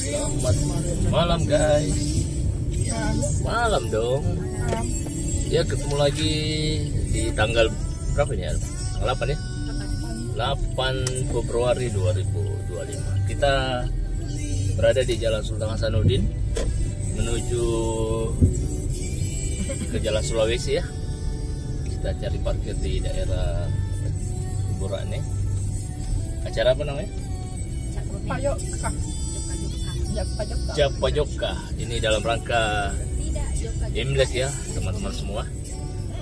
Selamat malam guys. Malam dong. Ya ketemu lagi di tanggal berapa ini ya? Tanggal 8 ya? 8 Februari 2025. Kita berada di Jalan Sultan Hasanuddin menuju ke Jalan Sulawesi ya. Kita cari parkir di daerah Burane. Acara apa namanya? Japajoka. Ini dalam rangka Imlek ya teman-teman semua.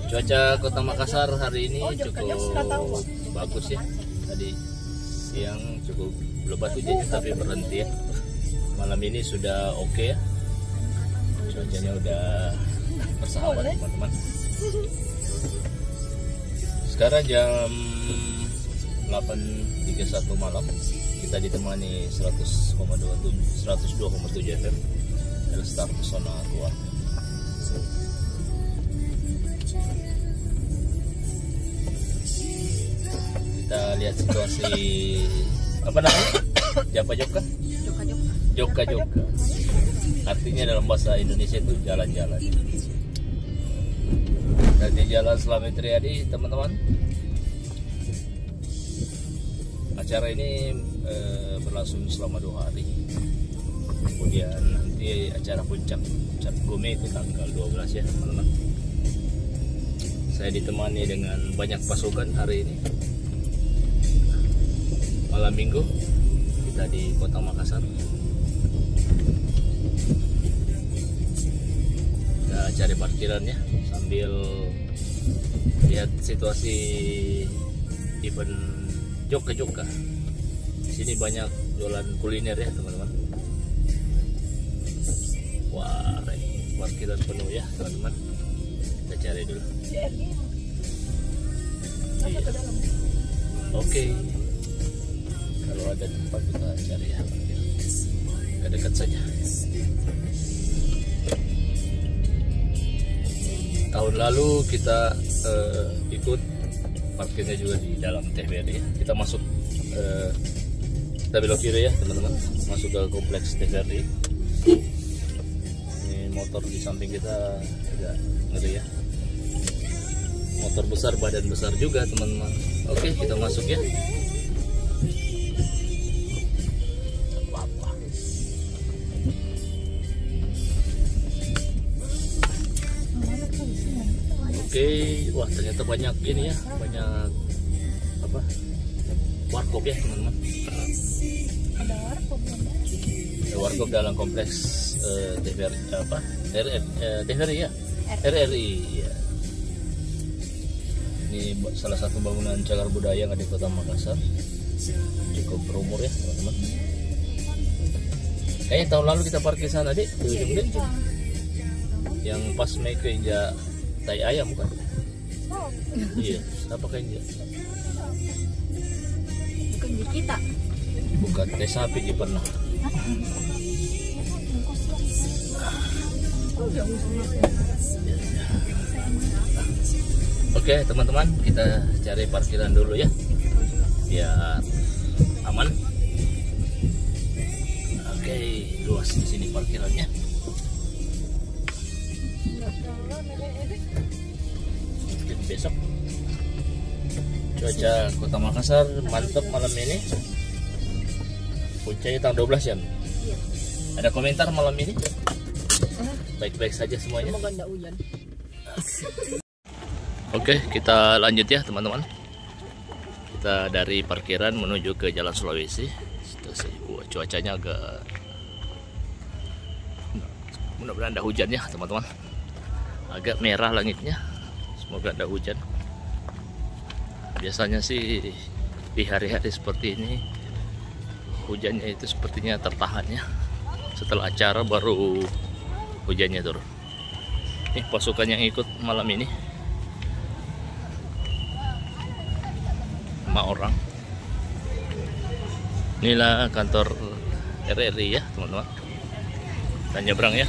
Cuaca Kota Makassar hari ini cukup bagus ya. Tadi siang cukup lebat hujannya tapi berhenti ya. Malam ini sudah oke ya. Cuacanya udah bersahabat teman-teman. Sekarang jam 8.31 malam. Kita ditemani 102,7 FM dari Star Pesona keluar. Kita lihat situasi apa namanya? Japajoka? Joka. Artinya dalam bahasa Indonesia itu jalan-jalan. Dari Jalan Slamet Riyadi teman-teman. Acara ini berlangsung selama 2 hari. Kemudian nanti acara puncak Gome itu tanggal 12 ya teman-teman. Saya ditemani dengan banyak pasukan hari ini. Malam minggu kita di Kota Makassar. Kita cari parkiran ya sambil lihat situasi event Joka. Di sini banyak jualan kuliner ya teman-teman. Wah, parkiran penuh ya teman-teman. Kita cari dulu. Iya. Oke. Kalau ada tempat kita cari ya. Dekat saja. Tahun lalu kita ikut parkirnya juga di dalam TVRI ya. Kita masuk kita belok kiri ya teman-teman, masuk ke kompleks TVRI. Ini motor di samping kita agak ngeri ya, motor besar, badan besar juga teman-teman. Oke, kita masuk ya. Oke, wah ternyata banyak ini ya, banyak apa? Warkop ya teman-teman. Ada warkop ya? Warkop dalam kompleks TVRI apa? TVRI ya? RRI ya. Ini salah satu bangunan cagar budaya yang ada di Kota Makassar. Cukup berumur ya teman-teman. Kayaknya tahun lalu kita parkir sana deh, yang pas make injak tai ayam bukan? Oh. Iya, apa kayaknya? Bukan di kita. Bukan, tai sapi dia pernah. Oke teman-teman, kita cari parkiran dulu ya, biar aman. Oke, luas di sini parkirannya. Mungkin besok. Cuaca Kota Makassar mantap malam ini. Puncaknya tanggal 12 jam. Iya. Ada komentar malam ini? Baik-baik saja semuanya. Semoga enggak hujan. Oke, kita lanjut ya teman-teman. Kita dari parkiran menuju ke Jalan Sulawesi. Cuacanya agak, mudah-mudahan ada hujan ya teman-teman. Agak merah langitnya. Semoga ada hujan. Biasanya sih di hari-hari seperti ini hujannya itu sepertinya tertahan ya. Setelah acara baru hujannya turun. Ini pasukan yang ikut malam ini 5 orang. Inilah kantor RRI ya teman-teman. Kita nyebrang ya.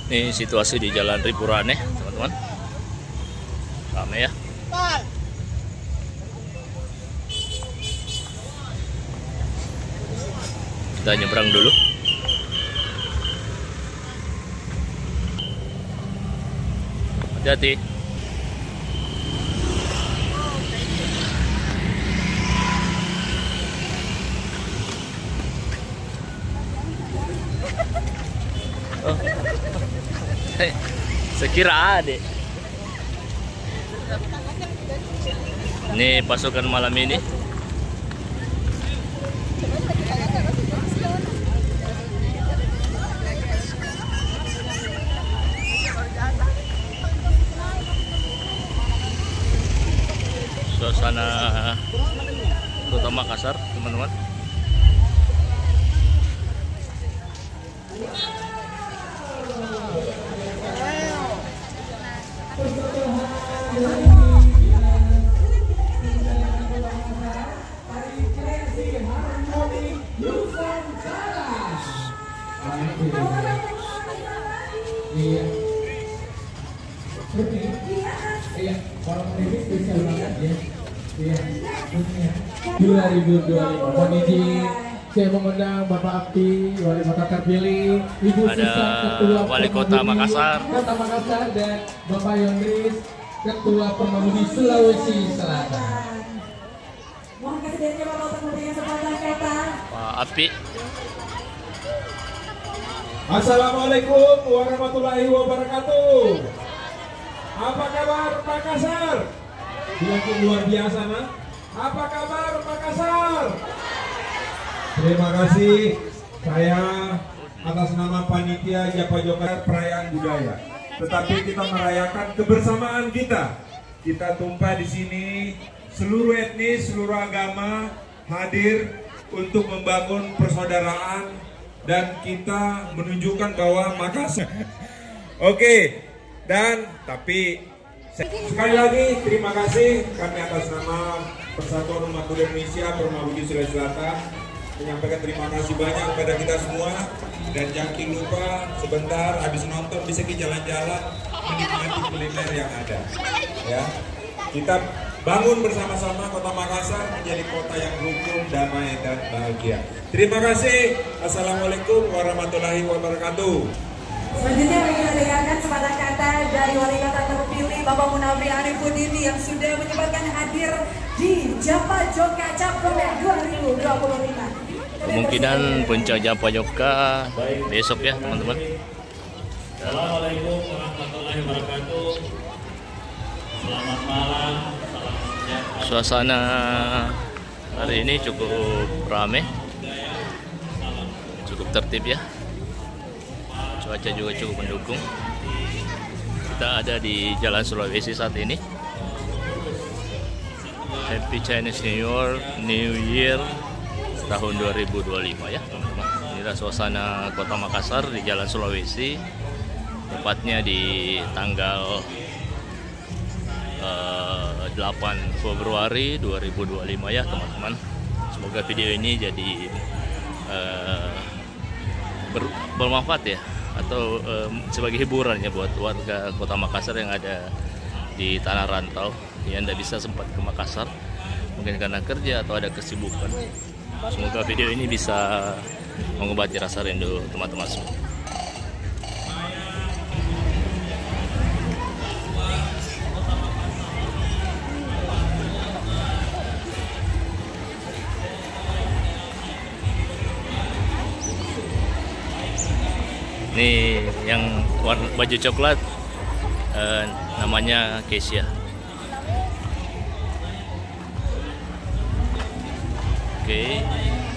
Ini situasi di Jalan Ripurane, teman-teman. Ramai ya. Kita nyebrang dulu. Hati-hati. Oh. Sekira ada. Ini pasukan malam ini. Suasana Kota Makassar, teman-teman. Iya, orang ini spesial banget ya. Iya, 2025. Mohon izin, saya mengundang Bapak Abdi, Wali Kota terpilih, Ibu Ada Susan, Ketua Wali Kota Makassar. Kota Makassar, dan Bapak Yondris, Ketua Pemangudi Sulawesi Selatan. Mohon kesediaannya Bapak untuk memberikan sepatah kata. Pak Api. Assalamualaikum warahmatullahi wabarakatuh. Apa kabar Makassar? Bilang luar biasa, nah. Apa kabar Makassar? Terima kasih. Saya atas nama panitia Japa Joker perayaan budaya. Tetapi kita merayakan kebersamaan kita. Kita tumpah di sini, seluruh etnis, seluruh agama hadir untuk membangun persaudaraan dan kita menunjukkan bahwa Makassar. Oke. Dan tapi sekali lagi terima kasih kami atas nama Persatuan Umat Buddha Indonesia Permabudi Sulawesi Selatan menyampaikan terima kasih banyak kepada kita semua, dan jangan lupa sebentar habis nonton bisa ke jalan-jalan menikmati kuliner yang ada ya. Kita bangun bersama-sama Kota Makassar menjadi kota yang rukun, damai dan bahagia. Terima kasih. Assalamualaikum warahmatullahi wabarakatuh. Selanjutnya kita dengarkan sepatah kata dari Wali Kota terpilih Bapak Munafri Arifudin yang sudah menyempatkan hadir di Japa Joka Capcom 2025. Kemungkinan puncak Japa Joka besok ya, teman-teman. Assalamualaikum warahmatullahi wabarakatuh. Selamat malam. Suasana hari ini cukup ramai, cukup tertib ya. Cuaca juga cukup mendukung. Kita ada di Jalan Sulawesi saat ini. Happy Chinese New Year tahun 2025 ya, teman-teman. Inilah suasana Kota Makassar di Jalan Sulawesi, tepatnya di tanggal 8 Februari 2025 ya, teman-teman. Semoga video ini jadi bermanfaat ya, atau sebagai hiburan ya buat warga Kota Makassar yang ada di tanah rantau yang tidak bisa sempat ke Makassar, mungkin karena kerja atau ada kesibukan. Semoga video ini bisa mengobati rasa rindu teman-teman semua. Ini yang warna baju coklat namanya Kesia. Oke,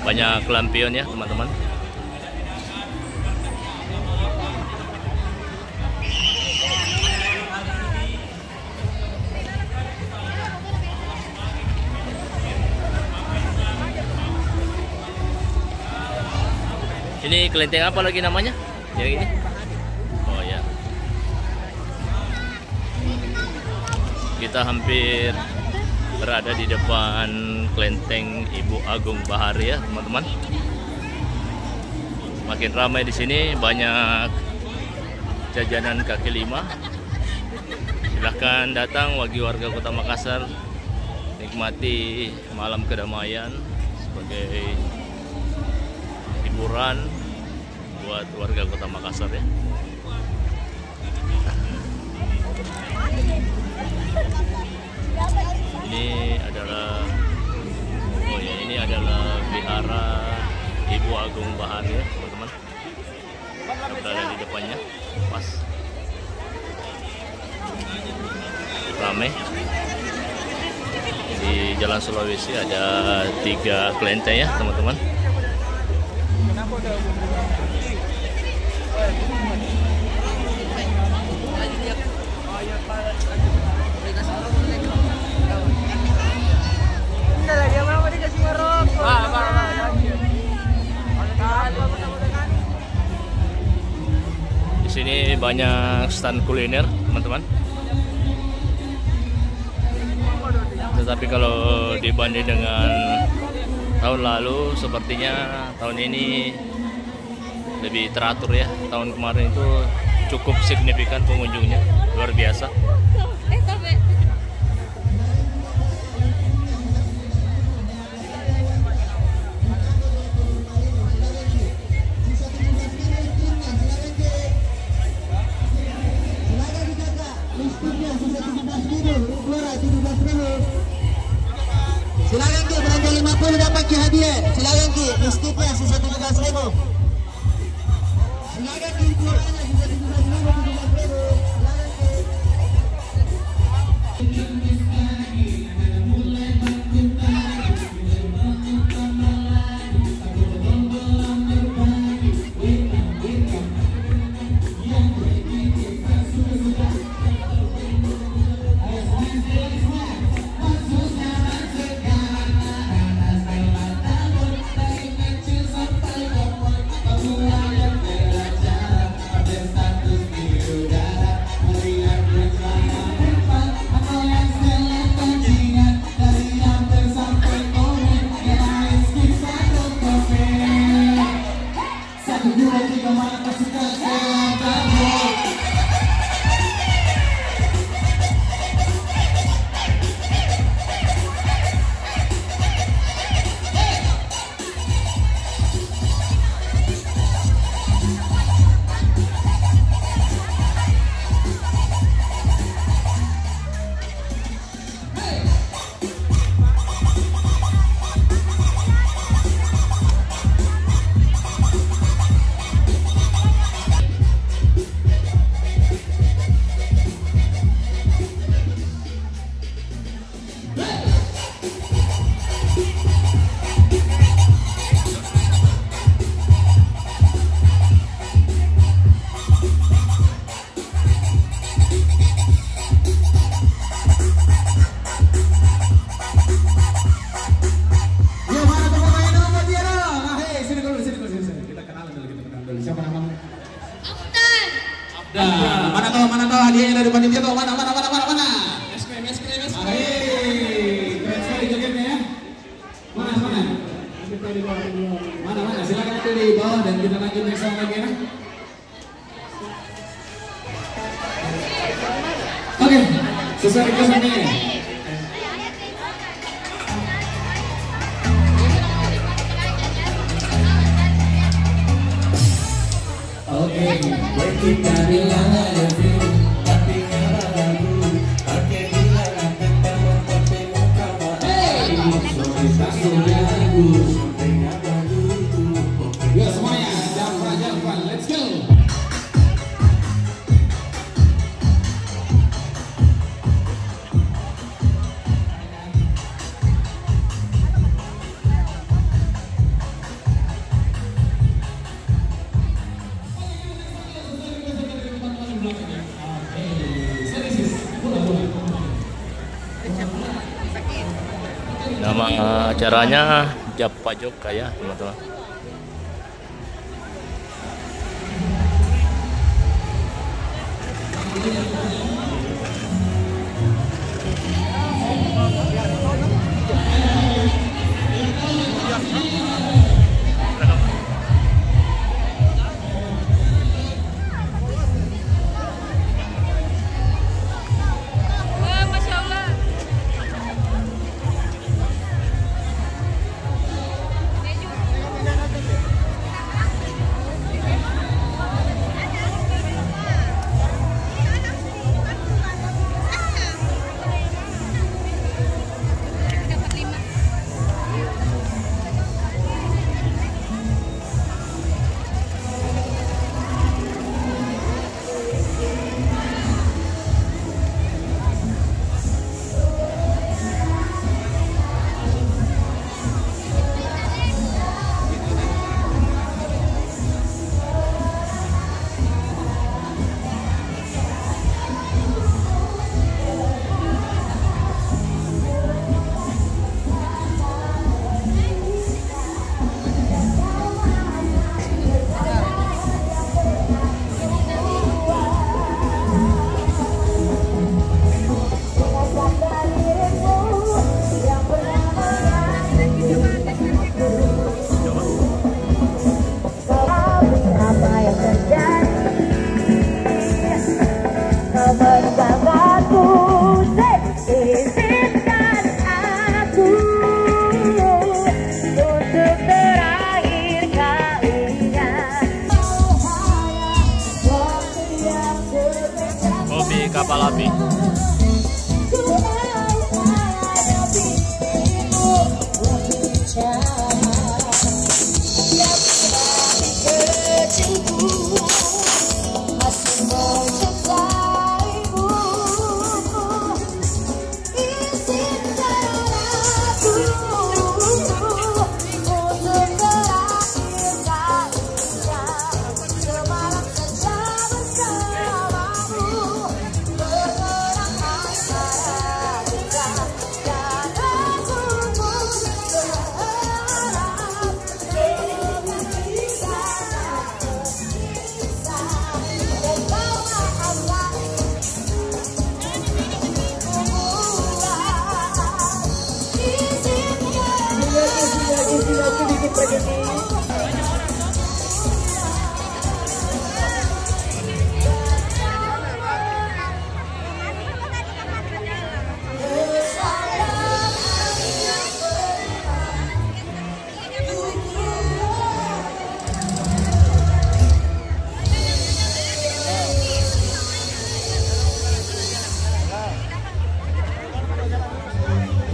banyak lampion ya teman-teman. Ini kelenteng apa lagi namanya? Yang ini? Oh ya. Kita hampir berada di depan kelenteng Ibu Agung Bahari ya, teman-teman. Makin ramai di sini, banyak jajanan kaki lima. Silahkan datang bagi warga Kota Makassar, nikmati malam kedamaian sebagai hiburan buat warga Kota Makassar ya. Ini adalah Vihara Ibu Agung Bahari ya, teman-teman. Berada di depannya, pas ramai. Di Jalan Sulawesi ada 3 kelenteng ya, teman-teman. Di sini banyak stand kuliner, teman-teman. Tetapi kalau dibanding dengan tahun lalu, sepertinya tahun ini lebih teratur ya. Tahun kemarin itu cukup signifikan pengunjungnya, luar biasa. Silakan Ki, belanja 50 dapat Ki hadiah. Silakan Ki, mistiknya sisa 17.000. Silakan Ki, ukurannya sisa 17.000, 17.000. Silakan Ki. Mana tahu hadiahnya dari panitia tuh, mana. Es krim. Keren sekali jogetnya ya. Mana? Mana? Silakan itu di bawah dan kita lanjut next song lagi ya. Oke, sesuai request-nya. Berarti dari langit tapi kalau lagu pakai bilang akan tahu tapi muka sudah lagu ya semuanya jangan let's go. Nama acaranya Japa Joka ya, teman-teman. kapal api.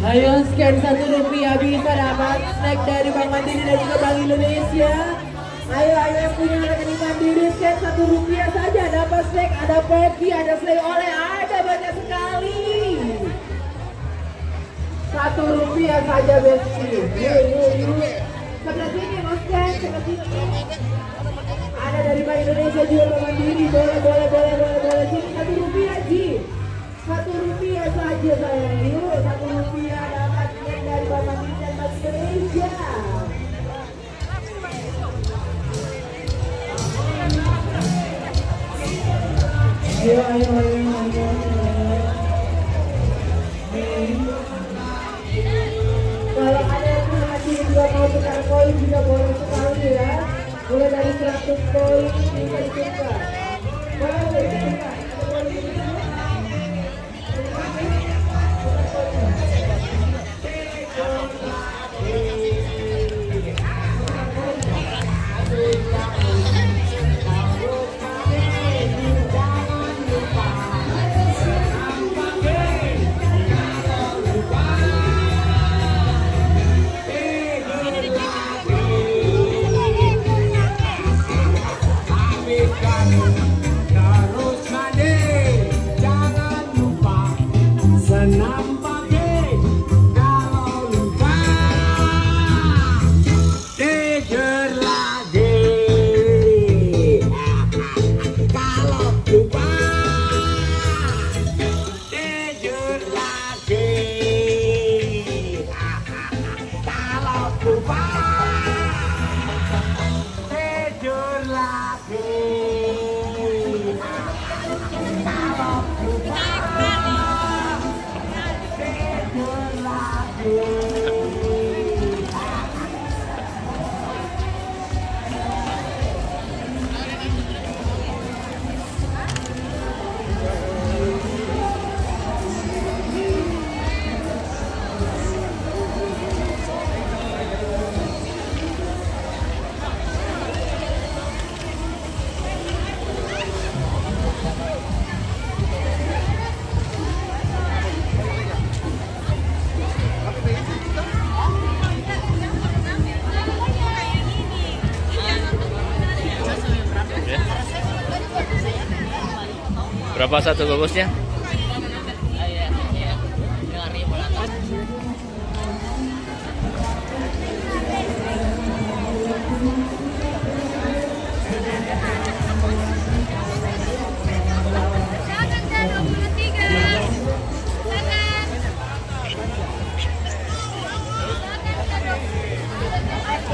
Ayo scan Rp1 bisa dapat snack dari Bank Mandiri dan juga Bank Indonesia. Ayo yang punya rekening Mandiri scan Rp1 saja dapat snack, ada kopi, ada selai oleh, ada banyak sekali. Rp1 saja besti. Yuk. Sebelah sini mau scan, sebelah sini. Ada dari Bank Indonesia juga Bank Mandiri, boleh sini Rp1 Ji. Rp1 saja sayang, yuk Rp1 dapat snack dari Bank Mandiri dan Bank Indonesia. Ayo. Kalau ada yang masih juga mau tukar koin juga boleh sekali ya. Mulai dari 100 koin bisa ditukar. Boleh ditukar. Berapa satu bungkusnya?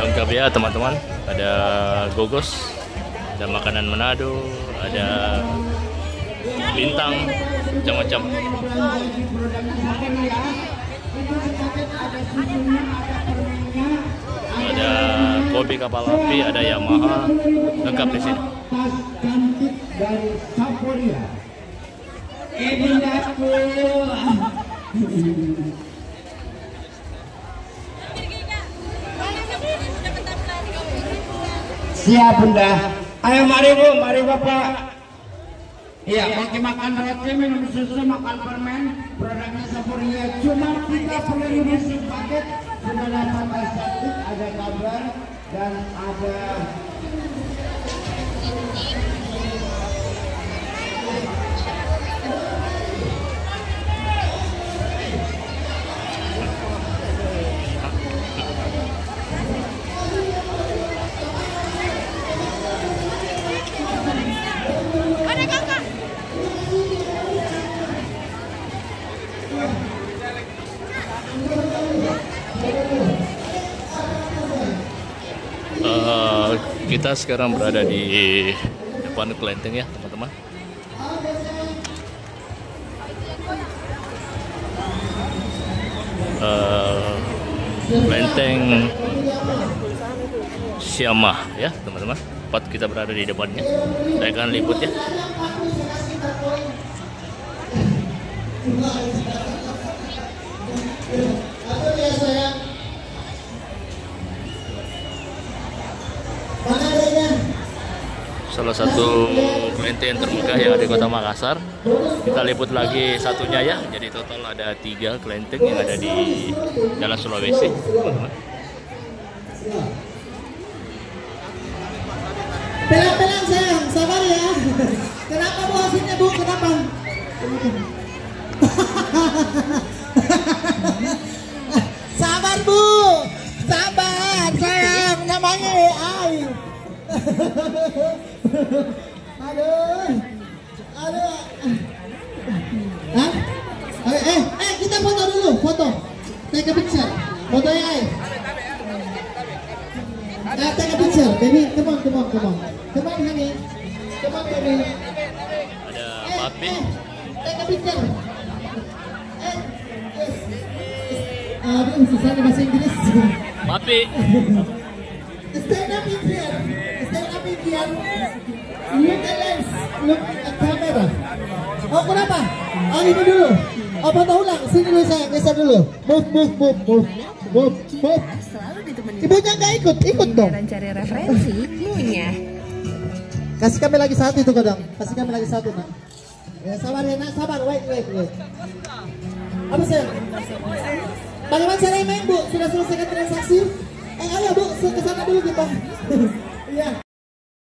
Lengkap ya teman-teman, ada gogos, ada makanan Manado, ada bintang, macam-macam. Ada kopi kapal api, ada Yamaha, lengkap di sini. Dari Sampurna. Ini aku. Siap Bunda. Ayo mari Bu, mari Bapak. Iya, mau makan roti, minum susu, makan permen, produknya Sapuria cuma 30.000 paket, sudah dapat estetik, ada kabar dan ada kita sekarang berada di depan kelenteng ya teman-teman. Kelenteng Siamah ya teman-teman. Tempat kita berada di depannya. Saya akan liput ya. Salah satu kelenteng termegah yang ada di Kota Makassar. Kita liput lagi satunya ya. Jadi total ada 3 kelenteng yang ada di dalam Sulawesi, teman-teman. Pelan-pelan sayang, sabar ya. Kenapa bu hasilnya bu? Kenapa? Sabar bu, sabar sayang, namanya AI. Aduh, aduh. Hah? Kita foto dulu, foto. Take a picture. Fotonya AI. Take a picture, baby. Come on, come on, come on. Come on, honey. Come on, baby. Ada Papi. Take a picture. Aduh, susah nih bahasa Inggris. Papi. Stand up in here. Stand up in here. Look at lens. Look at camera. Oh, kenapa? Oh, ini dulu. Oh, foto ulang. Sini dulu saya, geser dulu. Move, move, move, move. Move, move. Ibunya nggak ikut, ikut dong. Dan cari referensi, munya. Kasih kami lagi satu itu kadang. Kasih kami lagi satu, nak. Ya, sabar ya, nak. Sabar. Wait. Apa sih? Bagaimana cara main, Bu? Sudah selesaikan transaksi? Ayo Bu, ke sana dulu kita. Iya.